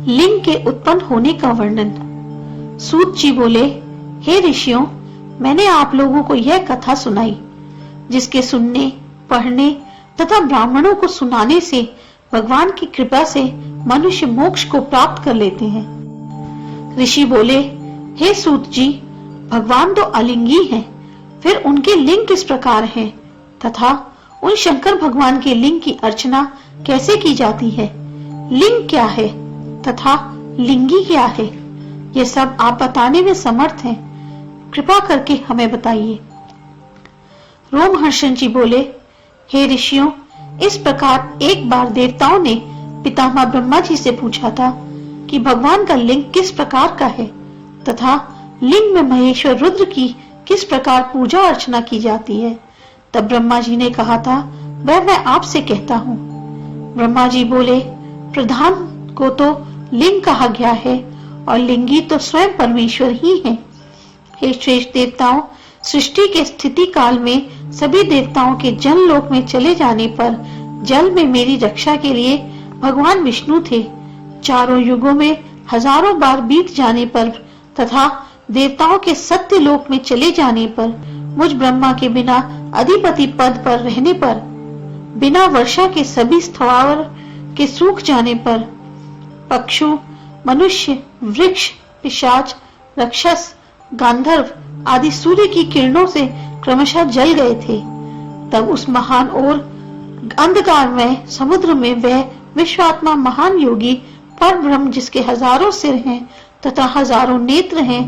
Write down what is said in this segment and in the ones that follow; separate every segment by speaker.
Speaker 1: लिंग के उत्पन्न होने का वर्णन। सूत जी बोले, हे ऋषियों, मैंने आप लोगों को यह कथा सुनाई जिसके सुनने, पढ़ने तथा ब्राह्मणों को सुनाने से भगवान की कृपा से मनुष्य मोक्ष को प्राप्त कर लेते हैं। ऋषि बोले, हे सूत जी, भगवान तो अलिंगी हैं, फिर उनके लिंग किस प्रकार हैं तथा उन शंकर भगवान के लिंग की अर्चना कैसे की जाती है? लिंग क्या है तथा लिंगी क्या है? ये सब आप बताने में समर्थ हैं, कृपा करके हमें बताइए। रोमहर्षण जी बोले, हे ऋषियों, इस प्रकार एक बार देवताओं ने पितामह ब्रह्मा जी से पूछा था कि भगवान का लिंग किस प्रकार का है तथा लिंग में महेश्वर रुद्र की किस प्रकार पूजा अर्चना की जाती है। तब ब्रह्मा जी ने कहा था, वह मैं आपसे कहता हूँ। ब्रह्मा जी बोले, प्रधान को तो लिंग कहा गया है और लिंगी तो स्वयं परमेश्वर ही है। हे श्रेष्ठ देवताओं, सृष्टि के स्थिति काल में सभी देवताओं के जल लोक में चले जाने पर जल में मेरी रक्षा के लिए भगवान विष्णु थे। चारों युगों में हजारों बार बीत जाने पर तथा देवताओं के सत्य लोक में चले जाने पर मुझ ब्रह्मा के बिना अधिपति पद पर रहने पर, बिना वर्षा के सभी स्थावर के सूख जाने पर, पक्षु, मनुष्य, वृक्ष, पिशाच, राक्षस, गांधर्व आदि सूर्य की किरणों से क्रमशः जल गए थे। तब उस महान और अंधकारमय समुद्र में वह विश्वात्मा महान योगी पर ब्रह्म, जिसके हजारों सिर हैं तथा हजारों नेत्र हैं,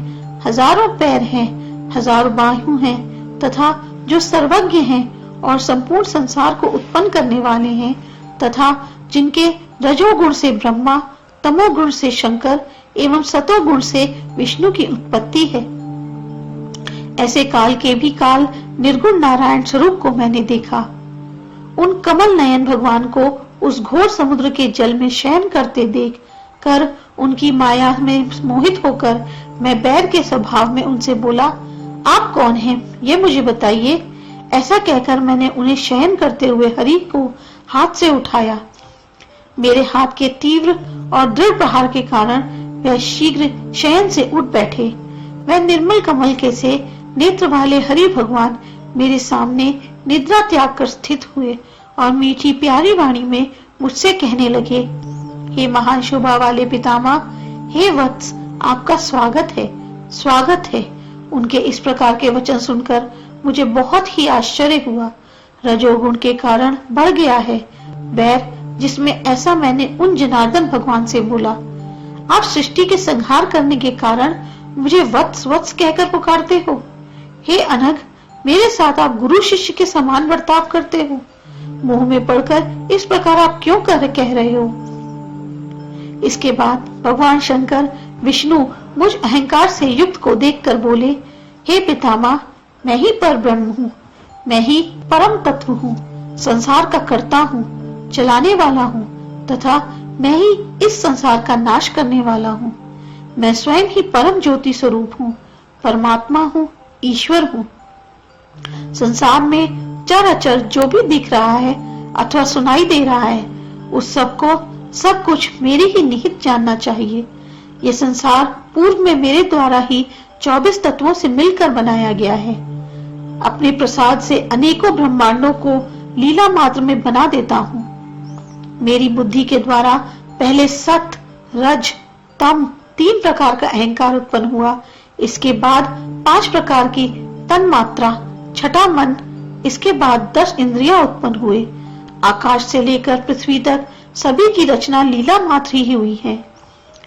Speaker 1: हजारों पैर हैं, हजारों बाहु हैं तथा जो सर्वज्ञ हैं और संपूर्ण संसार को उत्पन्न करने वाले हैं तथा जिनके रजोगुण से ब्रह्मा, तमोगुण से शंकर एवं सतोगुण से विष्णु की उत्पत्ति है। ऐसे काल के भी काल निर्गुण नारायण स्वरूप को मैंने देखा। उन कमल नयन भगवान को उस घोर समुद्र के जल में शयन करते देख कर उनकी माया में मोहित होकर मैं बैर के स्वभाव में उनसे बोला, आप कौन हैं, ये मुझे बताइए। ऐसा कहकर मैंने उन्हें शयन करते हुए हरि को हाथ से उठाया। मेरे हाथ के तीव्र और दृढ़ प्रहार के कारण वह शीघ्र शयन से उठ बैठे। वह निर्मल कमल के से नेत्र वाले हरि भगवान मेरे सामने निद्रा त्याग कर स्थित हुए और मीठी प्यारी वाणी में मुझसे कहने लगे, हे महान शोभा वाले पितामह, हे वत्स, आपका स्वागत है, स्वागत है। उनके इस प्रकार के वचन सुनकर मुझे बहुत ही आश्चर्य हुआ। रजोगुण के कारण बढ़ गया है बैर, जिसमें ऐसा मैंने उन जनार्दन भगवान से बोला। आप सृष्टि के संहार करने के कारण मुझे वत्स वत्स कहकर पुकारते हो। हे अनघ, मेरे साथ आप गुरु शिष्य के समान बर्ताव करते हो। मुंह में पड़कर इस प्रकार आप क्यों कह रहे हो? इसके बाद भगवान शंकर विष्णु मुझ अहंकार से युक्त को देखकर बोले, हे पितामह, मैं ही पर ब्रह्म हूँ, मैं ही परम तत्व हूँ, संसार का कर्ता हूँ, चलाने वाला हूँ तथा मैं ही इस संसार का नाश करने वाला हूँ। मैं स्वयं ही परम ज्योति स्वरूप हूँ, परमात्मा हूँ, ईश्वर हूँ। संसार में चराचर जो भी दिख रहा है अथवा सुनाई दे रहा है, उस सबको सब कुछ मेरे ही निहित जानना चाहिए। ये संसार पूर्व में मेरे द्वारा ही 24 तत्वों से मिलकर बनाया गया है। अपने प्रसाद से अनेकों ब्रह्मांडों को लीला मात्र में बना देता हूँ। मेरी बुद्धि के द्वारा पहले सत, रज, तम 3 प्रकार का अहंकार उत्पन्न हुआ। इसके बाद 5 प्रकार की तन मात्रा, छठा मन, इसके बाद 10 इंद्रियां उत्पन्न हुए। आकाश से लेकर पृथ्वी तक सभी की रचना लीला मात्र ही हुई है।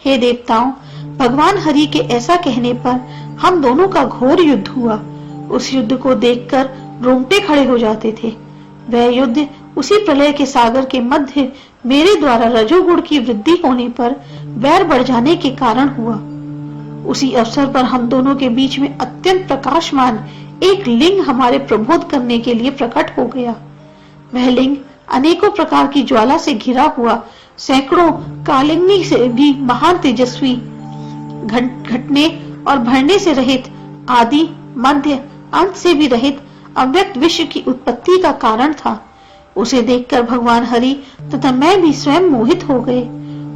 Speaker 1: हे देवताओं, भगवान हरि के ऐसा कहने पर हम दोनों का घोर युद्ध हुआ। उस युद्ध को देखकर रोंगटे खड़े हो जाते थे। वह युद्ध उसी प्रलय के सागर के मध्य मेरे द्वारा रजोगुण की वृद्धि होने पर वैर बढ़ जाने के कारण हुआ। उसी अवसर पर हम दोनों के बीच में अत्यंत प्रकाशमान एक लिंग हमारे प्रबोध करने के लिए प्रकट हो गया। वह लिंग अनेकों प्रकार की ज्वाला से घिरा हुआ, सैकड़ों कालिंदी से भी महान तेजस्वी, घटने और भरने से रहित, आदि मध्य अंत से भी रहित अव्यक्त विश्व की उत्पत्ति का कारण था। उसे देखकर भगवान हरि तथा मैं भी स्वयं मोहित हो गए।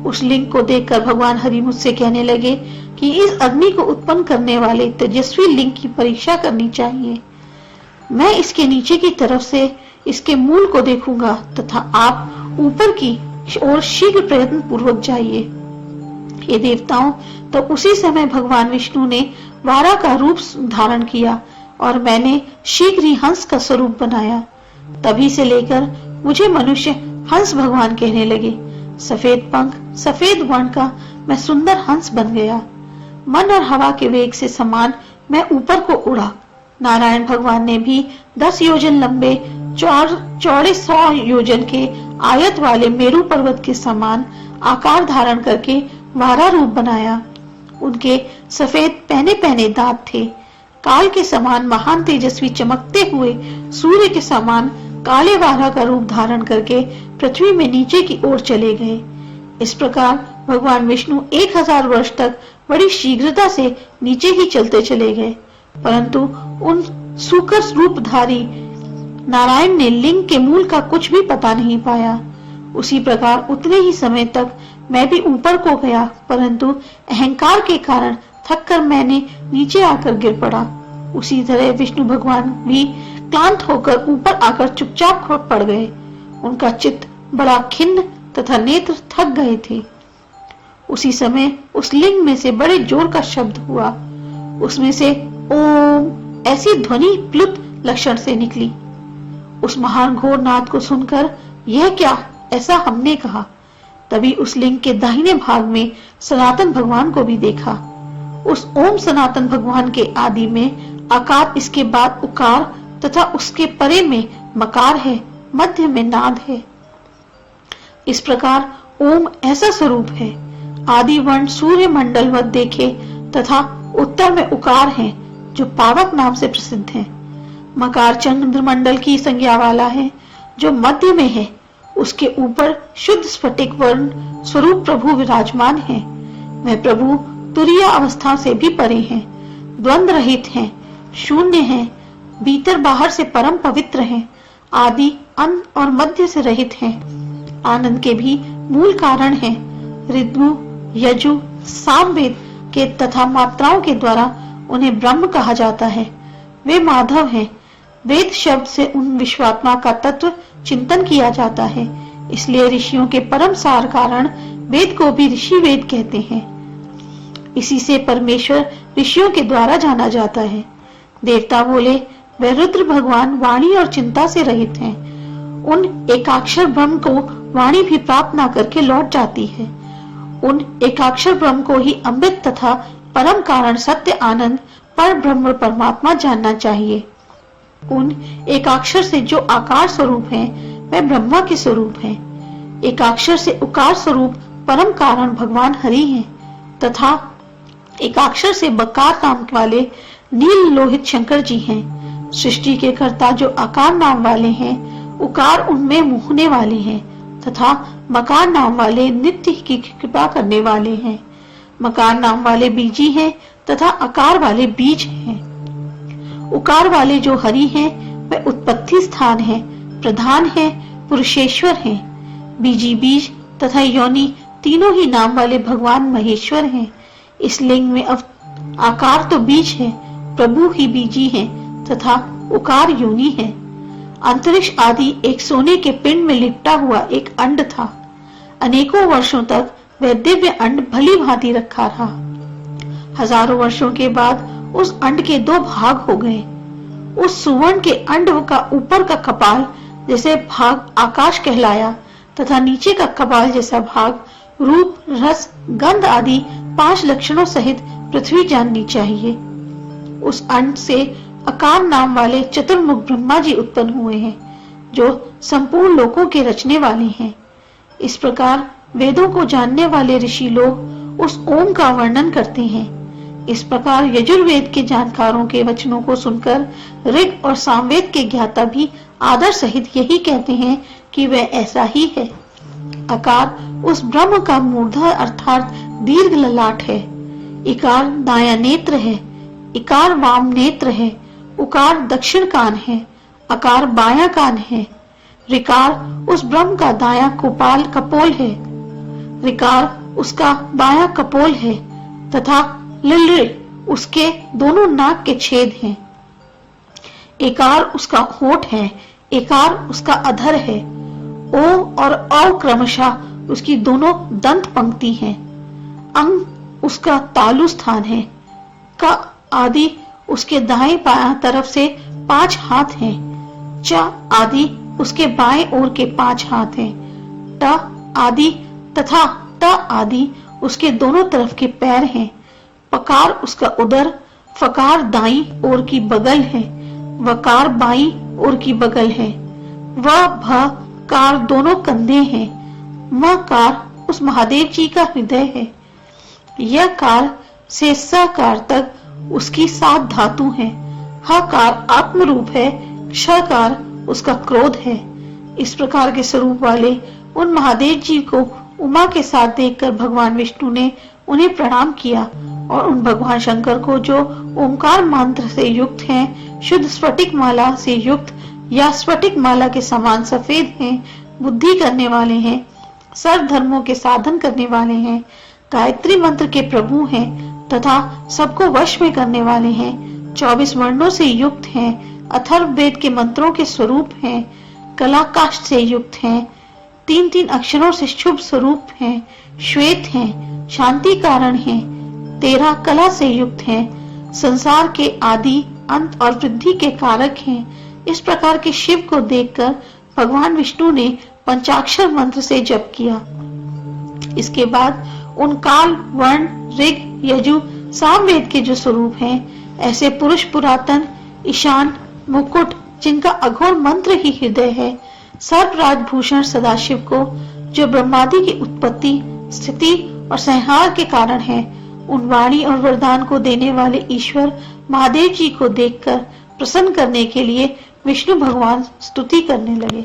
Speaker 1: उस लिंग को देखकर भगवान हरि मुझसे कहने लगे कि इस अग्नि को उत्पन्न करने वाले तेजस्वी लिंग की परीक्षा करनी चाहिए। मैं इसके नीचे की तरफ से इसके मूल को देखूंगा तथा आप ऊपर की ओर शीघ्र प्रयत्न पूर्वक जाइए। हे देवताओं, तो उसी समय भगवान विष्णु ने वारा का रूप धारण किया और मैंने शीघ्र ही हंस का स्वरूप बनाया। तभी से लेकर मुझे मनुष्य हंस भगवान कहने लगे। सफेद पंख, सफेद वर्ण का मैं सुंदर हंस बन गया। मन और हवा के वेग से समान मैं ऊपर को उड़ा। नारायण भगवान ने भी 10 योजन लंबे चौड़े 100 योजन के आयत वाले मेरू पर्वत के समान आकार धारण करके वारा रूप बनाया। उनके सफेद पहने पहने दांत थे। काल के समान महान तेजस्वी चमकते हुए सूर्य के समान काले वारा का रूप धारण करके पृथ्वी में नीचे की ओर चले गए। इस प्रकार भगवान विष्णु 1000 वर्ष तक बड़ी शीघ्रता से नीचे ही चलते चले गए, परंतु उन सूकर रूपधारी नारायण ने लिंग के मूल का कुछ भी पता नहीं पाया। उसी प्रकार उतने ही समय तक मैं भी ऊपर को गया, परंतु अहंकार के कारण थककर मैंने नीचे आकर गिर पड़ा। उसी तरह विष्णु भगवान भी क्लांत होकर ऊपर आकर चुपचाप पड़ गए। उनका चित्त बड़ा खिन्न तथा नेत्र थक गए थे। उसी समय उस लिंग में से बड़े जोर का शब्द हुआ। उसमें से ओम ऐसी ध्वनि प्लुत लक्षण से निकली। उस महान घोर नाद को सुनकर यह क्या, ऐसा हमने कहा। तभी उस लिंग के दाहिने भाग में सनातन भगवान को भी देखा। उस ओम सनातन भगवान के आदि में आकार, इसके बाद उकार तथा उसके परे में मकार है, मध्य में नाद है। इस प्रकार ओम ऐसा स्वरूप है। आदि वर्ण सूर्य मंडल व देखे तथा उत्तर में उकार है जो पावक नाम से प्रसिद्ध है। मकार चंद्रमंडल की संज्ञा वाला है जो मध्य में है। उसके ऊपर शुद्ध स्फटिक वर्ण स्वरूप प्रभु विराजमान है। वह प्रभु तुरीय अवस्था से भी परे हैं, द्वंद्व रहित हैं, शून्य हैं, भीतर बाहर से परम पवित्र हैं, आदि अंत और मध्य से रहित हैं, आनंद के भी मूल कारण हैं। ऋतु, यजु, सामवेद के तथा मात्राओं के द्वारा उन्हें ब्रह्म कहा जाता है। वे माधव हैं। वेद शब्द से उन विश्वात्मा का तत्व चिंतन किया जाता है, इसलिए ऋषियों के परम सार कारण वेद को भी ऋषि वेद कहते हैं। इसी से परमेश्वर ऋषियों के द्वारा जाना जाता है। देवता बोले, वे रुद्र भगवान वाणी और चिंता से रहित हैं। उन एकाक्षर ब्रह्म को वाणी भी प्राप्त न करके लौट जाती है। उन एकाक्षर ब्रह्म को ही अमृत तथा परम कारण सत्य आनंद पर ब्रह्म परमात्मा जानना चाहिए। उन एकाक्षर से जो आकार स्वरूप है वह ब्रह्मा के स्वरूप है। एकाक्षर से उकार स्वरूप परम कारण भगवान हरि हैं तथा एकाक्षर से बकार नाम वाले नील लोहित शंकर जी हैं। सृष्टि के कर्ता जो आकार नाम वाले हैं, उकार उनमें मोहने वाले हैं तथा मकार नाम वाले नित्य की कृपा करने वाले हैं। मकार नाम वाले बीजी हैं तथा आकार वाले बीज हैं। उकार वाले जो हरि हैं वह उत्पत्ति स्थान है, प्रधान है, पुरुषेश्वर हैं। बीजी बीज तथा योनि तीनों ही नाम वाले भगवान महेश्वर हैं। इस लिंग में आकार तो बीज है, प्रभु ही बीजी हैं तथा उकार योनि है। अंतरिक्ष आदि एक सोने के पिंड में लिपटा हुआ एक अंड था। अनेकों वर्षों तक वह दिव्य अंड भली भांति रखा रहा। हजारों वर्षों के बाद उस अंड के 2 भाग हो गए। उस सुवर्ण के अंड का ऊपर का कपाल जैसे भाग आकाश कहलाया तथा नीचे का कपाल जैसा भाग रूप, रस, गंध आदि 5 लक्षणों सहित पृथ्वी जाननी चाहिए। उस अंड से आकार नाम वाले चतुर्मुख ब्रह्मा जी उत्पन्न हुए हैं जो संपूर्ण लोकों के रचने वाले हैं। इस प्रकार वेदों को जानने वाले ऋषि लोग उस ओम का वर्णन करते हैं। इस प्रकार यजुर्वेद के जानकारों के वचनों को सुनकर ऋग और सामवेद के ज्ञाता भी आदर सहित यही कहते हैं कि वह ऐसा ही है। आकार उस ब्रह्म का मूर्धा अर्थात दीर्घ ललाट है। इकार दाया नेत्र है, इकार वाम नेत्र है, उकार दक्षिण कान है, अकार बायां कान है, ऋकार उस ब्रह्म का दाया कपाल कपोल है। रिकार उसका बायां कपोल है तथा लिलरे उसके दोनों नाक के छेद हैं। एकार उसका होठ है, एकार उसका अधर है। ओ और औ क्रमशः उसकी दोनों दंत पंक्ति हैं। अंग उसका तालु स्थान है। का आदि उसके दाएं बायां तरफ से 5 हाथ हैं। च आदि उसके बाएं ओर के 5 हाथ हैं। ट आदि तथा ट आदि उसके दोनों तरफ के पैर हैं। पकार उसका उदर, फकार दाईं ओर की बगल है, वकार बाईं ओर की बगल है। व भ कार दोनों कंधे हैं। म कार उस महादेव जी का हृदय है। य कार से स कार तक उसकी 7 धातु हैं। ह कार आत्म रूप है। क्ष कार उसका क्रोध है। इस प्रकार के स्वरूप वाले उन महादेव जी को उमा के साथ देखकर भगवान विष्णु ने उन्हें प्रणाम किया और उन भगवान शंकर को, जो ओंकार मंत्र से युक्त हैं, शुद्ध स्फटिक माला से युक्त या स्फटिक माला के समान सफेद हैं, बुद्धि करने वाले हैं, सर्व धर्मों के साधन करने वाले हैं, गायत्री मंत्र के प्रभु हैं तथा सबको वश में करने वाले हैं, 24 वर्णों से युक्त हैं, अथर्व वेद के मंत्रों के स्वरूप हैं, कला काष्ठ से युक्त हैं, 3-3 अक्षरों से शुभ स्वरूप हैं, श्वेत हैं, शांति कारण हैं, 13 कला से युक्त हैं, संसार के आदि अंत और वृद्धि के कारक हैं। इस प्रकार के शिव को देखकर भगवान विष्णु ने पंचाक्षर मंत्र से जप किया। इसके बाद उन काल, वर्ण, ऋग, यजु, सामवेद के जो स्वरूप हैं, ऐसे पुरुष पुरातन, ईशान, मुकुट, जिनका अघोर मंत्र ही हृदय है, सर्वराज भूषण सदाशिव को, जो ब्रह्मादि की उत्पत्ति, स्थिति और संहार के कारण है, उन वाणी और वरदान को देने वाले ईश्वर महादेव जी को देखकर प्रसन्न करने के लिए विष्णु भगवान स्तुति करने लगे।